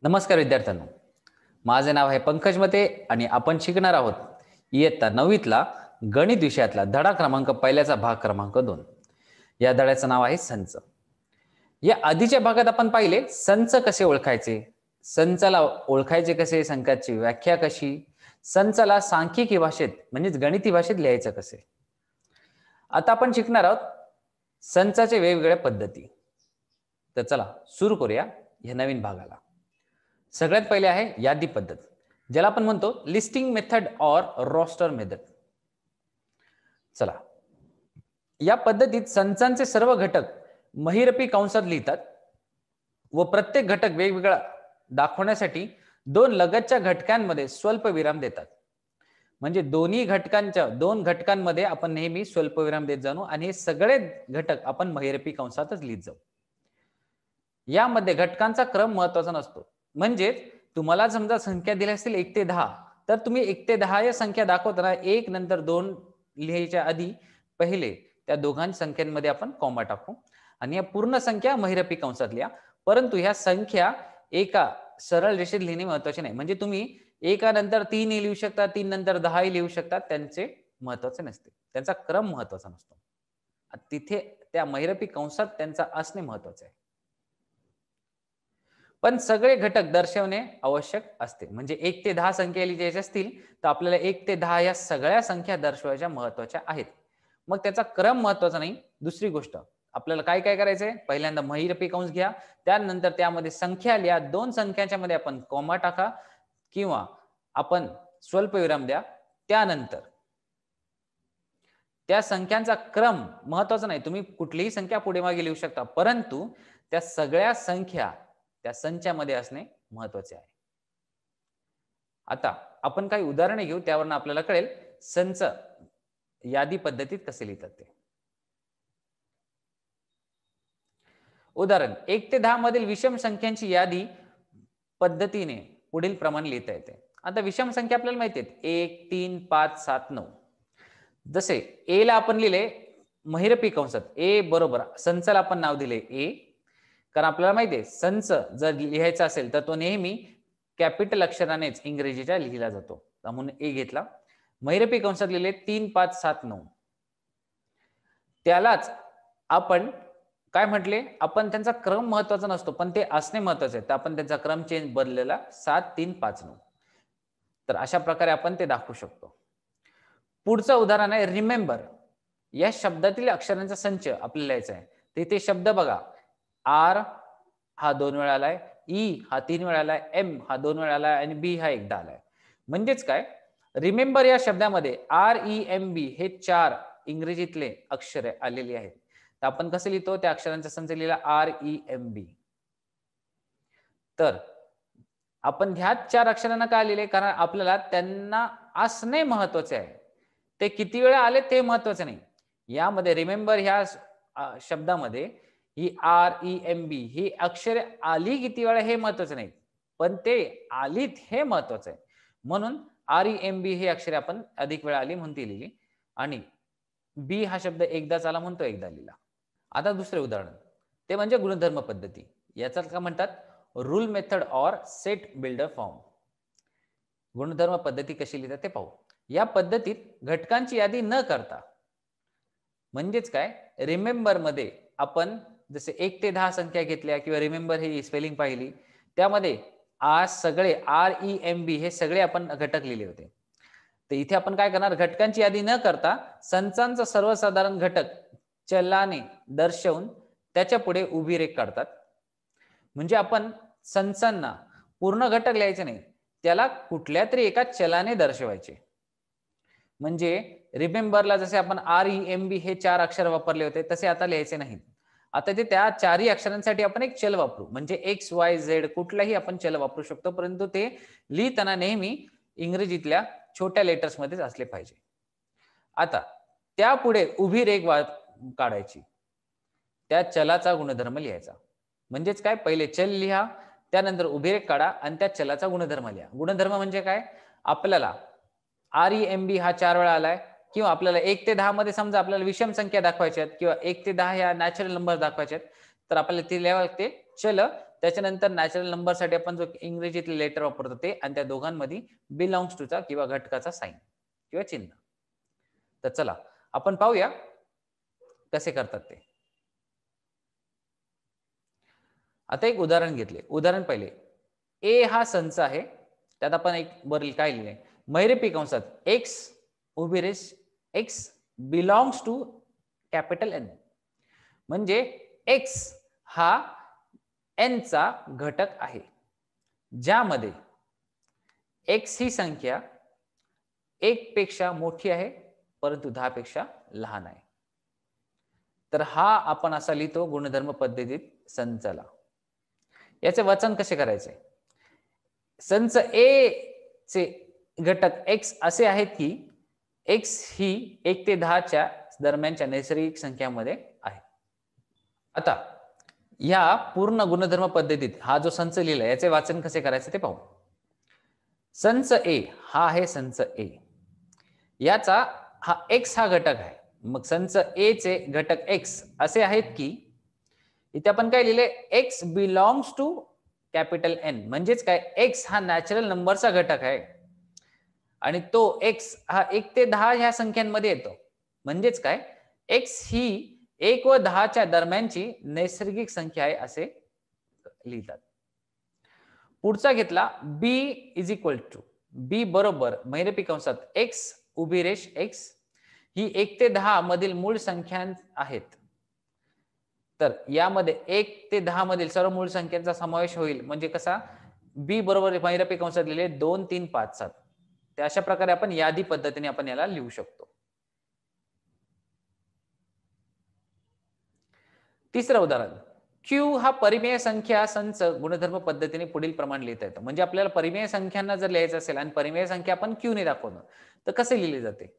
नमस्कार विद्यार्थ्यांनो, माझे नाव आहे पंकज मते आणि आपण शिकणार आहोत इयत्ता 9वीतला गणित विषयातला धडा क्रमांक पहिल्याचा भाग क्रमांक 2. या धड्याचं नाव आहे संच. या आधीच्या भागात आपण पाहिले संच कसे ओळखायचे, संचाला ओळखायचे कसे, संख्याची व्याख्या कशी, संचाला सांख्यिकी भाषेत म्हणजेच गणिती भाषेत लिहायचं कसे. आता आपण शिकणार आहोत संचाचे वेगवेगळ्या पद्धती. तर चला सुरू करूया या नवीन भागाला. सगळ्यात पहिले आहे यादी पद्धत, ज्याला आपण म्हणतो लिस्टिंग मेथड और रोस्टर मेथड. चला, या पद्धतीत संचांचे सर्व घटक महिरपी कंसात लिहितात व प्रत्येक घटक वेगवेगळा दाखवण्यासाठी दोन लगतच्या घटकांमध्ये स्वल्पविराम देतात. म्हणजे दोन घटकांमध्ये आपण नेहमी स्वल्पविराम देत जाणू आणि हे सगळे घटक आपण महिरपी कंसातच लिहित जाऊ. यामध्ये घटकांचा क्रम महत्वाचा नसतो. म्हणजे तुम्हाला समजा संख्या दिल्या असतील 1 ते 10, तर तुम्ही 1 ते 10 या संख्या दाखवताना 1 नंतर 2 लिहायच्या आधी पहिले त्या दोघांच्या संख्यांमध्ये आपण कॉमा टाकू आणि या पूर्ण संख्या महिरपी कंसात लिहा. परंतु ह्या संख्या एका सरळ रेषेत लिहिणे महत्वाचे नाही. म्हणजे तुम्ही 1 नंतर 3 लिहू शकता, 3 नंतर 10 लिहू शकता, त्यांचे महत्वाचे नसते, त्यांचा क्रम महत्वाचा नसतो. तिथे त्या महिरपी कंसात त्यांचा असणे महत्वाचे आहे. पण सगळे घटक दर्शवणे आवश्यक असते. म्हणजे 1 ते 10 संख्या लिहायच्या असतील तर आपल्याला 1 ते 10 या सगळ्या संख्या दर्शवायच्या महत्वाच्या आहेत. मग त्याचा क्रम महत्वाचा नाही. दुसरी गोष्ट आपल्याला काय काय करायचंय, पहिल्यांदा महिरपी कंस घ्या, त्यानंतर त्यामध्ये संख्या लिहा, दोन संख्यांच्या मध्ये आपण कॉमा टाका किंवा आपण स्वल्पविराम द्या. त्यानंतर त्या संख्यांचा क्रम महत्वाचा नाही, तुम्ही कुठलीही संख्या पुढे मागे लिहू शकता, परंतु त्या सगळ्या संख्या त्या संचामध्ये असणे महत्वाचे आहे. आता आपण काही उदाहरणे घेऊ, त्यावरून आपल्याला कळेल संच यादी पद्धतीत कसे लिहितात ते. उदाहरण 1 ते 10 मधील विषम संख्यांची यादी पद्धतीने पुढील प्रमाणे लिहिता येते. आता विषम संख्या आपल्याला माहिती आहेत 1, 3, 5, 7, 9. जसे ए ला आपण लिहिले महिरपी कंसात, ए बरोबर संचाला आपण नाव दिले ए, कारण आपल्याला माहिती आहे संच जर लिहायचा असेल तर तो नेहमी कॅपिटल अक्षरानेच इंग्रजीच्या लिहिला जातो, म्हणून ए घेतला. महिरपी कंसात लिहिले 3, 5, 7, 9. त्यालाच आपण काय म्हटले, आपण त्यांचा क्रम महत्वाचा नसतो पण ते असणे महत्वाचे आहे, तर आपण त्यांचा क्रम चेंज बदललेला 7, 3, 5, 9. तर अशा प्रकारे आपण ते दाखवू शकतो. पुढचं उदाहरण आहे रिमेंबर. या शब्दातील अक्षरांचा संच आपल्याला लिहायचा आहे. तिथे शब्द बघा, आर हा 2 वेळा आलाय, ई हा 3 वेळा आलाय, एम हा 2 वेळा आलाय आणि बी हा एकदा आलाय. म्हणजेच काय, रिमेंबर या शब्दामध्ये आर ई एम बी हे 4 इंग्रजीतले अक्षरे आलेली आहेत. तर आपण कसं लिहितो, त्या अक्षरांचा संच लिहिला आर ई एम बी. तर आपण ह्या 4 अक्षरांना काय लिहिले, कारण आपल्याला त्यांना असणे महत्वाचे आहे. ते किती वेळा आले ते महत्वाचे नाही. यामध्ये रिमेंबर ह्या शब्दामध्ये ही आर ई एम बी ही अक्षरे आली किती वेळा हे महत्वाचे नाही, पण ते आलीत हे महत्वाचं आहे. म्हणून आर ई एम बी हे अक्षरे आपण अधिक वेळा आली म्हणून ती लिहिली आणि बी हा शब्द एकदाच आला म्हणून तो एकदा लिहिला. आता दुसरे उदाहरण ते म्हणजे गुणधर्म पद्धती. याचा काय म्हणतात, रूल मेथड और सेट बिल्डर फॉर्म. गुणधर्म पद्धती कशी लिहितात ते पाहू. या पद्धतीत घटकांची यादी न करता, म्हणजेच काय, रिमेंबर मध्ये आपण जसे 1 ते 10 संख्या घेतल्या किंवा रिमेंबर ही स्पेलिंग पाहिली, त्यामध्ये आज सगळे आर ई एम बी हे सगळे आपण घटक लिहिले होते. तर इथे आपण काय करणार, घटकांची यादी न करता संचांचा सर्वसाधारण घटक चलाने दर्शवून त्याच्या पुढे उभी रेख काढतात. म्हणजे आपण संचांना पूर्ण घटक लिहायचे नाही, त्याला कुठल्या तरी एका चलाने दर्शवायचे. म्हणजे रिमेंबरला जसे आपण आर ई एम बी हे 4 अक्षर वापरले होते तसे आता लिहायचे नाहीत. आता ते त्या 4ही अक्षरांसाठी आपण एक चल वापरू, म्हणजे एक्स वाय झेड कुठलाही आपण चल वापरू शकतो, परंतु ते लिहिताना नेहमी इंग्रजीतल्या छोट्या लेटर्स मध्येच असले पाहिजे. आता त्यापुढे उभी रेख काढायची, त्या चलाचा गुणधर्म लिहायचा. म्हणजेच काय, पहिले चल लिहा, त्यानंतर उभी रेख काढा आणि त्या चलाचा गुणधर्म लिहा. गुणधर्म म्हणजे काय, आपल्याला आर ई एम बी हा 4 वेळा आलाय किंवा आपल्याला 1 ते 10 मध्ये समजा आपल्याला विषम संख्या दाखवायच्या आहेत किंवा 1 ते 10 ह्या नॅचरल नंबर दाखवायचे आहेत, तर आपल्याला ते लिहावं लागते चल त्याच्यानंतर नॅचरल नंबर साठी आपण जो इंग्रजीतले लेटर वापरतो ते, आणि त्या दोघांमध्ये बिलॉंग्स टूचा किंवा घटकाचा साइन किंवा चिन्ह. तर चला आपण पाहूया कसे करतात ते. आता एक उदाहरण घेतले. उदाहरण पहिले, ए हा संच आहे. त्यात आपण एक वरील काय लिहिले, महिरपी कंसात एक्स उभी रेष X belongs to capital N. म्हणजे एक्स हा एन चा घटक आहे, ज्यामध्ये एक्स ही संख्या 1 पेक्षा मोठी आहे परंतु 10 पेक्षा लहान आहे. तर हा आपण असा लिहितो गुणधर्म पद्धतीत संचाला. याचे वाचन कसे करायचे? संच ए चे घटक एक्स असे आहेत की एक्स ही 1 ते 10 च्या दरम्यानच्या नैसर्गिक संख्यामध्ये आहे. आता या पूर्ण गुणधर्म पद्धतीत हा जो संच लिहिला याचे वाचन कसे करायचे ते पाहू. संच ए हा आहे संच ए. याचा हा एक्स हा घटक आहे. मग संच ए चे घटक एक्स असे आहेत की इथे आपण काय लिहिले, X belongs to capital N. म्हणजेच काय, एक्स हा नॅचरल नंबरचा घटक आहे आणि तो एक्स हा 1 ते 10 ह्या संख्यांमध्ये येतो. म्हणजेच काय, एक्स ही 1 व 10 च्या दरम्यानची नैसर्गिक संख्या आहे असे लिहितात. पुढचा घेतला बी इज इक्वल टू, बी बरोबर महिरपी कंसात एक्स उभी रेष एक्स ही 1 ते 10 मधील मूळ संख्या आहेत. तर यामध्ये 1 ते 10 मधील सर्व मूळ संख्यांचा समावेश होईल. म्हणजे कसा, बी बरोबर महिरपी कंसात लिहिले 2 3 5 7. तर अशा प्रकारे आपण यादी पद्धतीने आपण याला लिहू शकतो. तिसरं उदाहरण, क्यू हा परिमेय संख्या संच गुणधर्म पद्धतीने पुढील प्रमाणे लिहिता येतं. म्हणजे आपल्याला परिमेय संख्यांना जर लिहायचं असेल आणि परिमेय संख्या आपण क्यू ने दाखवणं, तर कसे लिहिले जाते?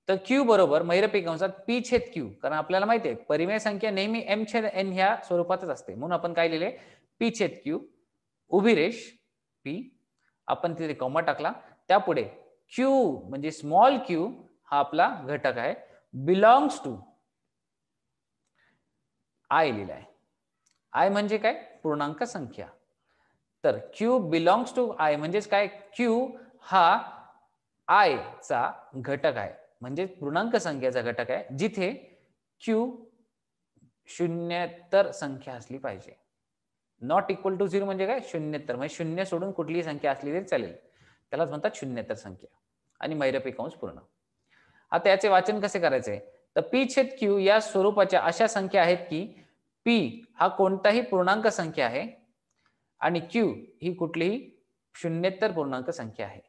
तर क्यू बरोबर महिरपी कंसात पी छेद क्यू. कारण आपल्याला माहिती आहे परिमेय संख्या नेहमी एम छेद एन ह्या स्वरूपातच असते. म्हणून आपण काय लिहिले, पी छेद क्यू उभी रेष पी, आपण तिथे कॉमा टाकला. त्यापुढे क्यू म्हणजे स्मॉल क्यू हा आपला घटक आहे, बिलॉंग्स टू आय लिहिलाय. आय म्हणजे काय, पूर्णांक संख्या. तर क्यू बिलॉंग्स टू आय म्हणजेच काय, क्यू हा आय चा घटक आहे, म्हणजे पूर्णांक संख्येचा घटक आहे, जिथे क्यू शून्येतर संख्या असली पाहिजे. नॉट इक्वल टू 0 म्हणजे काय, शून्येतर, म्हणजे शून्य सोडून कुठलीही संख्या असली तरी चालेल, त्यालाच म्हणतात शून्येतर संख्या. आणि महिरपी कंस पूर्ण. आता याचे वाचन कसे करायचे? तर पी छेद क्यू या स्वरूपाच्या अशा संख्या आहेत की पी हा कोणताही पूर्णांक संख्या आहे आणि क्यू ही कुठलीही शून्येतर पूर्णांक संख्या आहे.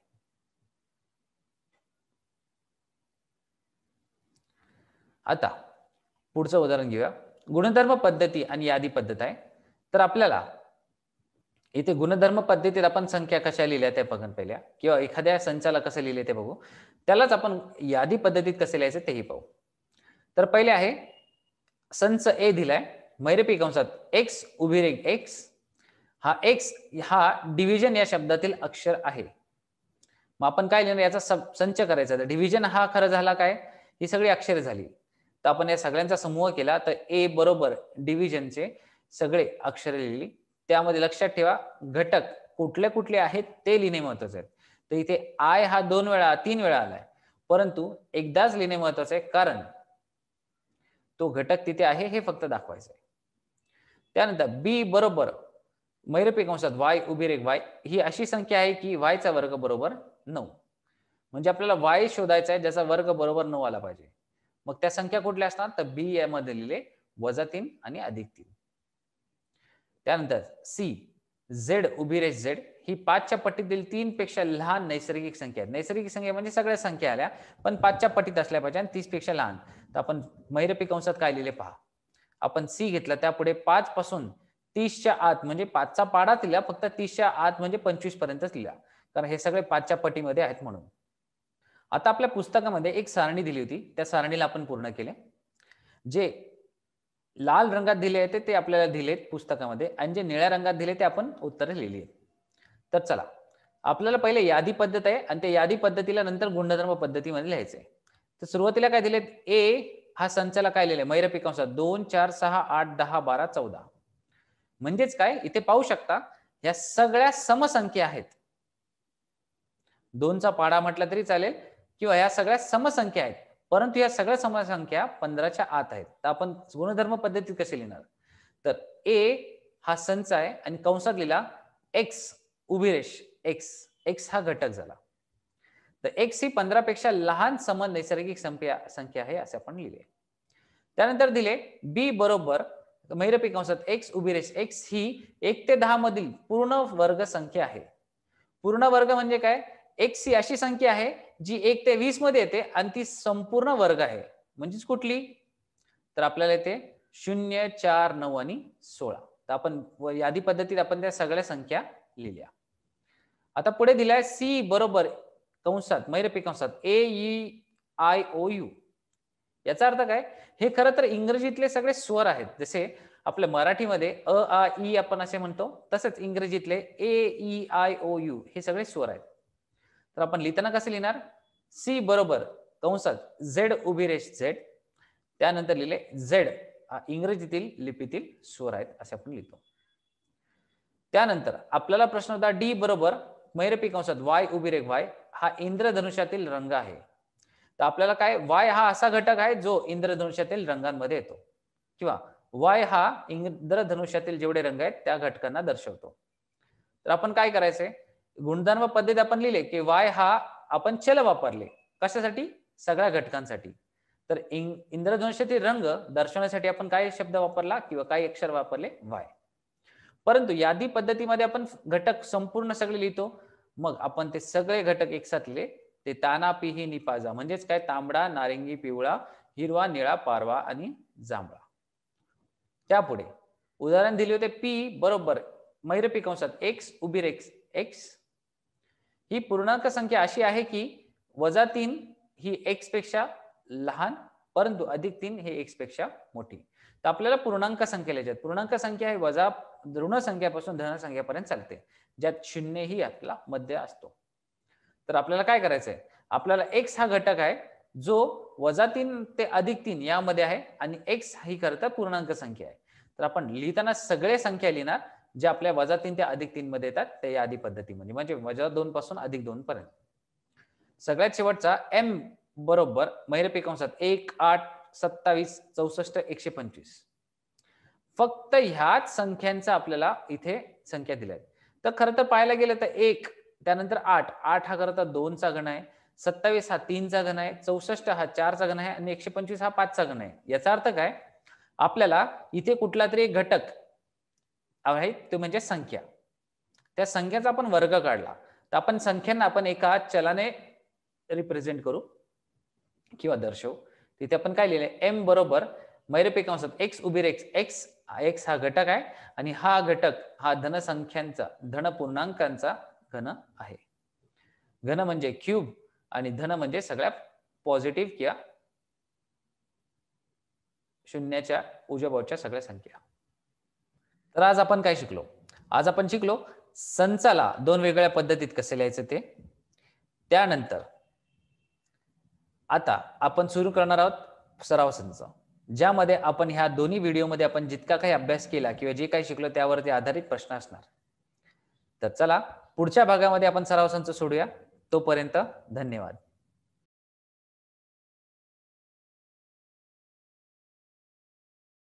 आता पुढचं उदाहरण घेऊया. गुणधर्म पद्धती आणि यादी पद्धत आहे. तर आपल्याला इथे गुणधर्म पद्धतीत आपण संख्या कशा लिहिल्या ते बघून पहिल्या, किंवा एखाद्या संचाला कसं लिहिले ते बघू. त्यालाच आपण यादी पद्धतीत कसे लिहायचे तेही पाहू. तर पहिले आहे संच ए दिलाय, महिरपी कंसात एक्स उभी रेष एक्स. हा एक्स हा डिव्हिजन या शब्दातील अक्षर आहे. मग आपण काय लिहिणार, याचा संच करायचा. तर डिव्हिजन हा खरं झाला काय, ही सगळी अक्षरे झाली. तर आपण या सगळ्यांचा समूह केला तर ए बरोबर डिव्हिजनचे सगळे अक्षरे लिहिली. त्यामध्ये लक्षात ठेवा घटक कुठले कुठले आहेत ते लिहिणे महत्वाचे आहे. तर इथे आय हा 2 वेळा 3 वेळा आलाय, परंतु एकदाच लिहिणे महत्वाचे आहे, कारण तो घटक तिथे आहे हे फक्त दाखवायचं आहे. त्यानंतर बी बरोबर महिरपी कंसात वाय उभी रेष वाय ही अशी संख्या आहे की वाय चा वर्ग बरोबर 9. म्हणजे आपल्याला वाय शोधायचा आहे ज्याचा वर्ग बरोबर 9 आला पाहिजे. मग त्या संख्या कुठल्या असणार, तर बी यामध्ये लिहिले -3 आणि +3. त्यानंतर सी झेड उभी रेष झेड ही 5 च्या पटीतील 3 पेक्षा लहान नैसर्गिक संख्या आहे. नैसर्गिक संख्या म्हणजे सगळ्या संख्या आल्या, पण 5 च्या पटीत असल्या पाहिजे आणि 30 पेक्षा लहान. तर आपण महिरपी कंसात काय लिहिले पहा. आपण सी घेतला, त्यापुढे 5 पासून 30 च्या आत म्हणजे 5 चा पाडा दिला, फक्त 30 च्या आत म्हणजे 25 पर्यंतच लिहा, कारण हे सगळे 5 च्या पटीमध्ये आहेत म्हणून. आता आपल्या पुस्तकामध्ये एक सारणी दिली होती, त्या सारणीला आपण पूर्ण केले. जे लाल रंगात दिले आहे ते आपल्याला दिलेत पुस्तकामध्ये, आणि जे निळ्या रंगात दिले ते आपण उत्तरे लिहिली आहेत. तर चला आपल्याला पहिले यादी पद्धत आहे आणि त्या यादी पद्धतीला नंतर गुणधर्म पद्धतीमध्ये लिहायचं आहे. तर सुरुवातीला काय दिलेत, ए हा संचाला काय लिहिले, महिरपी कंसात 2 4 6 8 10 12 14. म्हणजेच काय, इथे पाहू शकता या सगळ्या समसंख्या आहेत. 2चा पाढा म्हटलं तरी चालेल किंवा या सगळ्या समसंख्या आहेत, परंतु या सगळ्या समसंख्या 15च्या आत आहेत. तर आपण गुणधर्म पद्धतीत कसे लिहिणार? तर ए हा संच आहे आणि कंसात लिहिला एक्स उभी रेष एक्स हा घटक झाला. तर एक्स ही 15 पेक्षा लहान सम नैसर्गिक संख्या आहे असे आपण लिहिले. त्यानंतर दिले बी बरोबर महिरपी कंसात एक्स उभी रेष एक्स ही 1 ते 10 मधील पूर्ण वर्ग संख्या आहे. पूर्ण वर्ग म्हणजे काय? एक्स ही अशी संख्या आहे जी 1 ते 20 मध्ये येते आणि ती संपूर्ण वर्ग आहे. म्हणजेच कुठली? तर आपल्याला येते 0, 4, 9 आणि 16. तर आपण यादी पद्धतीत आपण त्या सगळ्या संख्या लिहिल्या. आता पुढे दिलाय सी बरोबर कंसात महिरपी कंसात AEIOU. याचा अर्थ काय? हे खरं तर इंग्रजीतले सगळे स्वर आहेत. जसे आपल्या मराठीमध्ये अ आ ई आपण असे म्हणतो, तसंच इंग्रजीतले AEIOU हे सगळे स्वर आहेत. तर आपण लिहिताना कसे लिहिणार? सी बरोबर कंसात झेड उभी रेष झेड, त्यानंतर लिहिले झेड इंग्रजीतील लिपीतील स्वर आहेत असे आपण लिहितो. त्यानंतर आपल्याला प्रश्न होता डी बरोबर महिरपी कंसात वाय उभी रेष वाय हा इंद्रधनुष्यातील रंग आहे. तर आपल्याला काय, वाय हा असा घटक आहे जो इंद्रधनुष्यातील रंगांमध्ये येतो किंवा वाय हा इंद्रधनुष्यातील जेवढे रंग आहेत त्या घटकांना दर्शवतो. तर आपण काय करायचंय, गुणधर्म पद्धती आपण लिहिले की वाय हा आपण चल वापरले. कशासाठी? सगळ्या घटकांसाठी. तर इंद्रधनुष्यातील रंग दर्शवण्यासाठी आपण काय शब्द वापरला किंवा काय अक्षर वापरले? वाय. परंतु यादी पद्धतीमध्ये आपण घटक संपूर्ण सगळे लिहितो. मग आपण ते सगळे घटक एकसाथ लिहिले. ते ताना पिही निपाजा म्हणजेच काय, तांबडा, नारिंगी, पिवळा, हिरवा, निळा, पारवा आणि जांभळा. त्यापुढे उदाहरण दिले होते पी बरोबर महिरपी कंसात एक्स उभी रेष एक्स ही पूर्णांक संख्या अशी आहे की -3 ही एक्स पेक्षा लहान परंतु +3 हे एक्स पेक्षा मोठी. तर आपल्याला पूर्णांक संख्या लिहायच्या. पूर्णांक संख्या ही वजा ऋण संख्यापासून धन संख्यापर्यंत चालते, ज्यात 0 ही यातला मध्य असतो. तर आपल्याला काय करायचंय, आपल्याला एक्स हा घटक आहे जो -3 ते +3 यामध्ये आहे आणि एक्स ही खरं तर पूर्णांक संख्या आहे. तर आपण लिहिताना सगळे संख्या लिहिणार जे आपल्या -3 ते +3 मध्ये येतात ते यादी पद्धतीमध्ये, म्हणजे -2 पासून +2 पर्यंत. सगळ्यात शेवटचा एम बरोबर महिरपी कंसात 1, 8, 27, 64, 125. फक्त ह्याच संख्यांचा आपल्याला इथे संख्या दिल्या आहेत. तर खरं तर पाहायला गेलं तर 1 त्यानंतर 8 हा खरं तर 2 चा घन आहे, 27 हा 3 चा घन आहे, 64 हा 4 चा घन आहे आणि 125 हा 5 चा घन आहे. याचा अर्थ काय, आपल्याला इथे कुठला तरी एक घटक आहे तो म्हणजे संख्या. त्या संख्याचा आपण वर्ग काढला तर आपण संख्यांना आपण एका चलाने रिप्रेझेंट करू किंवा दर्शवू. तिथे आपण काय लिहिले, एम बरोबर महिरपी कंसात एक्स उभी रेष एक्स, एक्स हा घटक आहे आणि हा घटक हा धनसंख्यांचा धन पूर्णांकांचा घन आहे. घन म्हणजे क्यूब आणि धन म्हणजे सगळ्या पॉझिटिव्ह किंवा शून्याच्या उजव्या बाजूच्या सगळ्या संख्या. तर आज आपण काय शिकलो? आज आपण शिकलो संचाला 2 वेगळ्या पद्धतीत कसे लिहायचं ते. त्यानंतर आता आपण सुरू करणार आहोत सराव संच, ज्यामध्ये आपण ह्या दोन्ही व्हिडिओमध्ये आपण जितका काही अभ्यास केला किंवा जे काही शिकलो त्यावरती आधारित प्रश्न असणार. तर चला पुढच्या भागामध्ये आपण सराव संच सोडूया. तोपर्यंत धन्यवाद.